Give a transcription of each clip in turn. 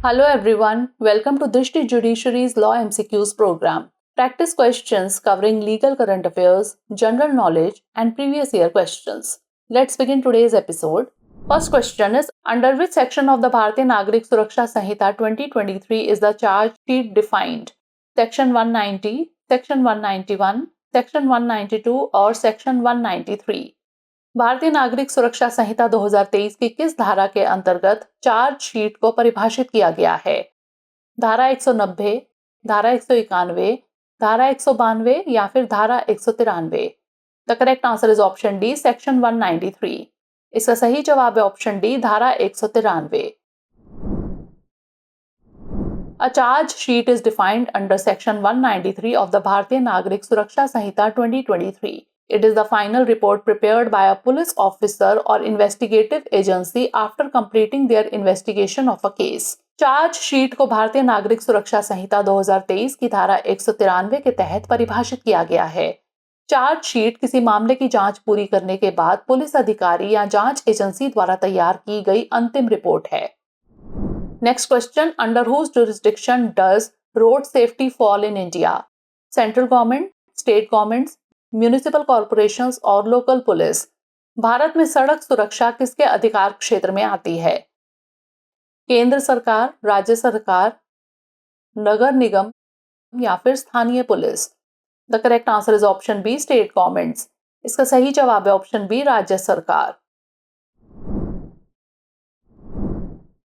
Hello everyone, welcome to Drishti Judiciary's Law MCQs program. Practice questions covering legal current affairs, general knowledge, and previous year questions. Let's begin today's episode. First question is, under which section of the Bharatiya Nagrik Suraksha Sanhita 2023 is the charge sheet defined? Section 190, Section 191, Section 192 or Section 193? भारतीय नागरिक सुरक्षा संहिता 2023 की किस धारा के अंतर्गत chargesheet को परिभाषित किया गया है? धारा 190, धारा 191, धारा 192 या फिर धारा 193? The correct answer is option D, section 193. इसका सही जवाब है ऑप्शन डी, धारा 193. A charge sheet is defined under section 193 of the Bharatiya Nagrik Suraksha Sanhita 2023. It is the final report prepared by a police officer or investigative agency after completing their investigation of a case. Charge sheet को भारतीय नागरिक सुरक्षा संहिता 2023 की धारा 193 के तहत परिभाषित किया गया है. चार्ज शीट किसी मामले की जांच पूरी करने के बाद पुलिस अधिकारी या जांच एजेंसी द्वारा तैयार की गई अंतिम रिपोर्ट है. Next question, under whose jurisdiction does road safety fall in India? Central government, state governments, municipal corporations और लोकल पुलिस. भारत में सड़क सुरक्षा किसके अधिकार क्षेत्र में आती है? केंद्र सरकार, राज्य सरकार, नगर निगम या फिर स्थानीय police? The correct answer is option B, state governments. इसका सही जवाब है ऑप्शन बी, राज्य सरकार.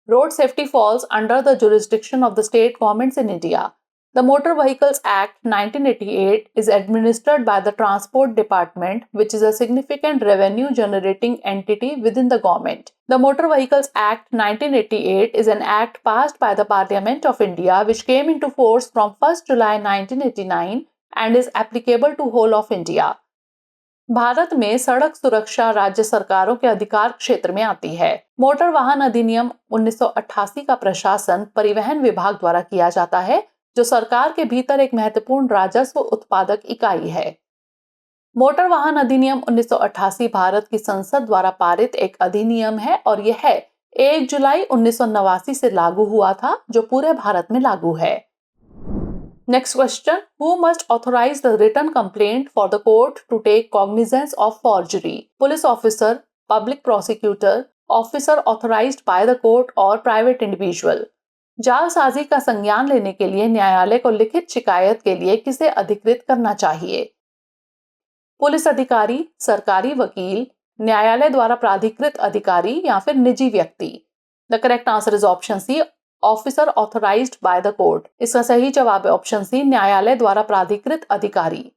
Road safety falls under the jurisdiction of the state governments in India. The Motor Vehicles Act 1988 is administered by the Transport Department, which is a significant revenue generating entity within the government. The Motor Vehicles Act 1988 is an act passed by the Parliament of India which came into force from 1st July 1989 and is applicable to whole of India. Bharat में सड़क सुरक्षा राज्य सरकारों के अधिकार क्षेत्र में आती है. मोटर वाहन अधिनियम 1988 का प्रशासन परिवहन विभाग द्वारा किया जाता है, जो सरकार के भीतर एक महत्वपूर्ण राजस्व उत्पादक इकाई है. मोटर वाहन अधिनियम 1988 भारत की संसद द्वारा पारित एक अधिनियम है और यह 1 जुलाई 1989 से लागू हुआ था, जो पूरे भारत में लागू है. Next question, who must authorize the written complaint for the court to take cognizance of forgery? Police officer, public prosecutor, officer authorized by the court or private individual? जालसाजी का संज्ञान लेने के लिए न्यायालय को लिखित शिकायत के लिए किसे अधिकृत करना चाहिए? पुलिस अधिकारी, सरकारी वकील, न्यायालय द्वारा प्राधिकृत अधिकारी या फिर निजी व्यक्ति? The correct answer is option C, officer authorised by the court. इसका सही जवाब है ऑप्शन सी, न्यायालय द्वारा प्राधिकृत अधिकारी.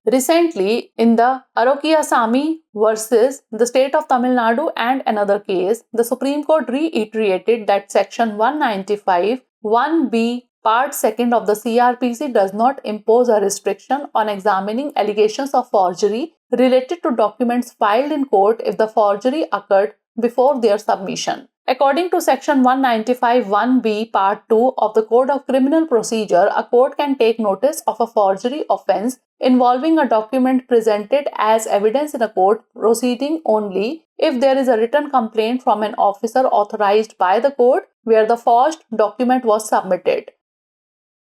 Recently, in the Arokiyasamy versus the state of Tamil Nadu and another case, the Supreme Court reiterated that Section 195 1B Part 2 of the CRPC does not impose a restriction on examining allegations of forgery related to documents filed in court if the forgery occurred before their submission. According to Section 195 1B Part 2 of the Code of Criminal Procedure, a court can take notice of a forgery offence involving a document presented as evidence in a court proceeding only if there is a written complaint from an officer authorized by the court where the forged document was submitted.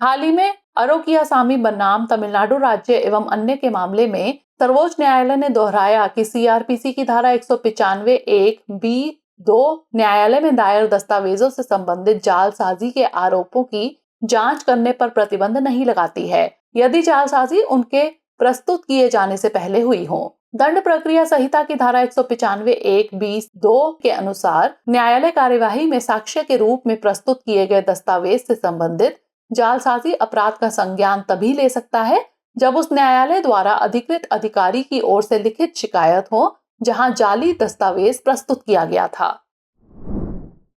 हाल ही में अरोकियासामी बनाम तमिलनाडु राज्य एवं अन्य के मामले में सर्वोच्च न्यायालय ने दोहराया कि सीआरपीसी की धारा 195(1)(b)(2) न्यायालय में दायर दस्तावेजों से संबंधित जालसाजी के आरोपों की जांच करने पर प्रतिबंध नहीं लगाती है, यदि जालसाजी उनके प्रस्तुत किए जाने से पहले हुई हो. दंड प्रक्रिया संहिता की धारा 195(1)(b)(2) के अनुसार न्यायालय कार्यवाही में साक्ष्य के रूप में प्रस्तुत किए गए दस्तावेज से संबंधित जालसाजी अपराध का संज्ञान तभी ले सकता है जब उस न्यायालय द्वारा अधिकृत अधिकारी की ओर से लिखित शिकायत हो जहां जाली दस्तावेज प्रस्तुत किया गया था.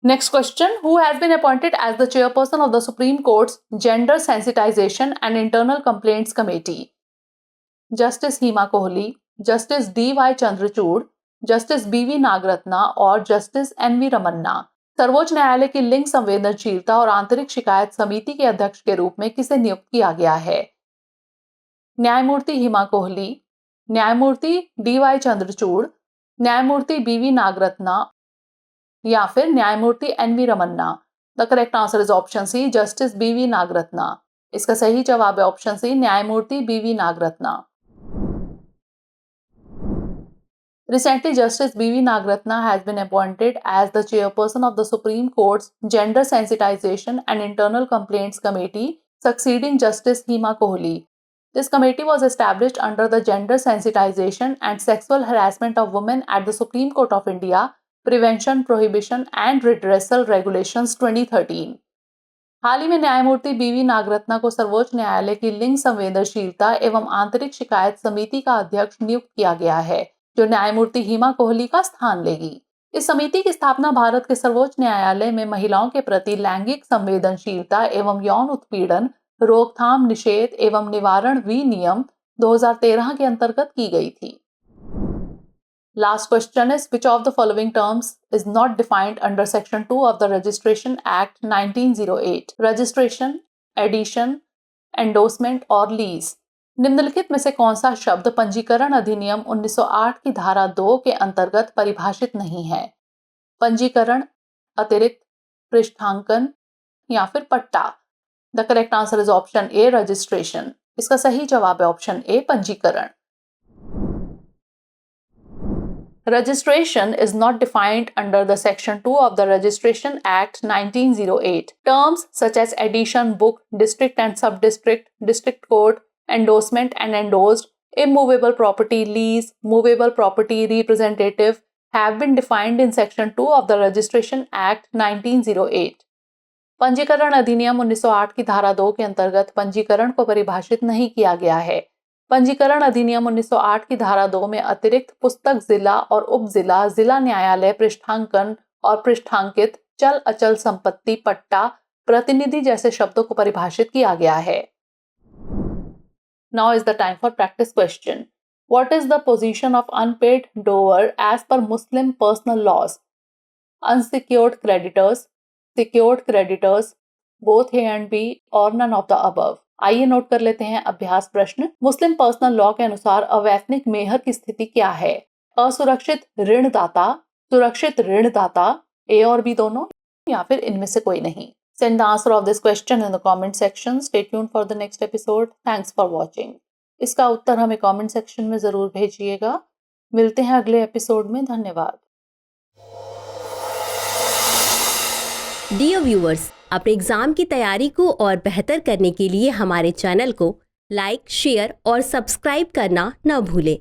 Next question, who has been appointed as the chairperson of the supreme court's gender sensitisation and internal complaints committee? Justice Hima Kohli, justice DY Chandrachud, justice BV Nagarathna और जस्टिस NV रमन्ना. सर्वोच्च न्यायालय की लिंग संवेदनशीलता और आंतरिक शिकायत समिति के अध्यक्ष के रूप में किसे नियुक्त किया गया है? न्यायमूर्ति हिमा कोहली, न्यायमूर्ति DY चंद्रचूड़, न्यायमूर्ति BV नागरत्ना या फिर न्यायमूर्ति NV. Ramana. The correct answer is option C, justice BV. Nagarathna. इसका सही जवाब है ऑप्शन सी, न्यायमूर्ति BV. Nagarathna. Recently, Justice B.V. Nagratna has been appointed as the chairperson of the Supreme Court's Gender Sensitization and Internal Complaints Committee, succeeding Justice Hema Kohli. This committee was established under the Gender Sensitization and Sexual Harassment of Women at the Supreme Court of India, Prevention, Prohibition and Redressal Regulations 2013। हाल ही में न्यायमूर्ति BV. Nagarathna को सर्वोच्च न्यायालय की लिंग संवेदनशीलता एवं आंतरिक शिकायत समिति का अध्यक्ष नियुक्त किया गया है, जो न्यायमूर्ति हिमा कोहली का स्थान लेगी। इस समिति की स्थापना भारत के सर्वोच्च न्यायालय में महिलाओं के प्रति लैंगिक संवेदनशीलता एवं यौन उत्पीड़न रोकथाम, निषेध एवं निवारण विनियम 2013 के अंतर्गत की गई थी। Last question is, which of the following terms is not defined under Section 2 of the Registration Act 1908? Registration, addition, endorsement और lease। निम्नलिखित में से कौन सा शब्द पंजीकरण अधिनियम 1908 की धारा 2 के अंतर्गत परिभाषित नहीं है? पंजीकरण, अतिरिक्त, पृष्ठांकन या फिर पट्टा। The correct answer is option A, registration. इसका सही जवाब है ऑप्शन ए, पंजीकरण। Registration is not defined under the Section 2 of the Registration Act 1908. Terms such as addition, book, district and sub-district, district court, endorsement and endorsed, immovable property, lease, movable property, representative have been defined in Section 2 of the Registration Act 1908. पंजीकरण अधिनियम 1908 की धारा 2 के अंतर्गत पंजीकरण को परिभाषित नहीं किया गया है। पंजीकरण अधिनियम 1908 की धारा 2 में अतिरिक्त पुस्तक जिला और उप जिला, जिला न्यायालय, पृष्ठांकन और पृष्ठांकित, चल अचल संपत्ति, पट्टा, प्रतिनिधि जैसे शब्दों को परिभाषित किया गया है। Now is the time for practice question. What is the position of unpaid dower as per Muslim personal laws? Unsecured creditors, secured creditors, both A and B or none of the above? आइए note कर लेते हैं अभ्यास प्रश्न। मुस्लिम personal law के अनुसार अवैतनिक मेहर की स्थिति क्या है? असुरक्षित ऋणदाता, सुरक्षित ऋणदाता, ए और बी दोनों, या फिर इनमें से कोई नहीं? Send the answer of this question in the comment section. Stay tuned for the next episode. Thanks for watching. इसका उत्तर हमें कमेंट सेक्शन में जरूर भेजिएगा। मिलते हैं अगले एपिसोड में। धन्यवाद। डियर व्यूअर्स, अपने एग्जाम की तैयारी को और बेहतर करने के लिए हमारे चैनल को लाइक, शेयर और सब्सक्राइब करना न भूलें।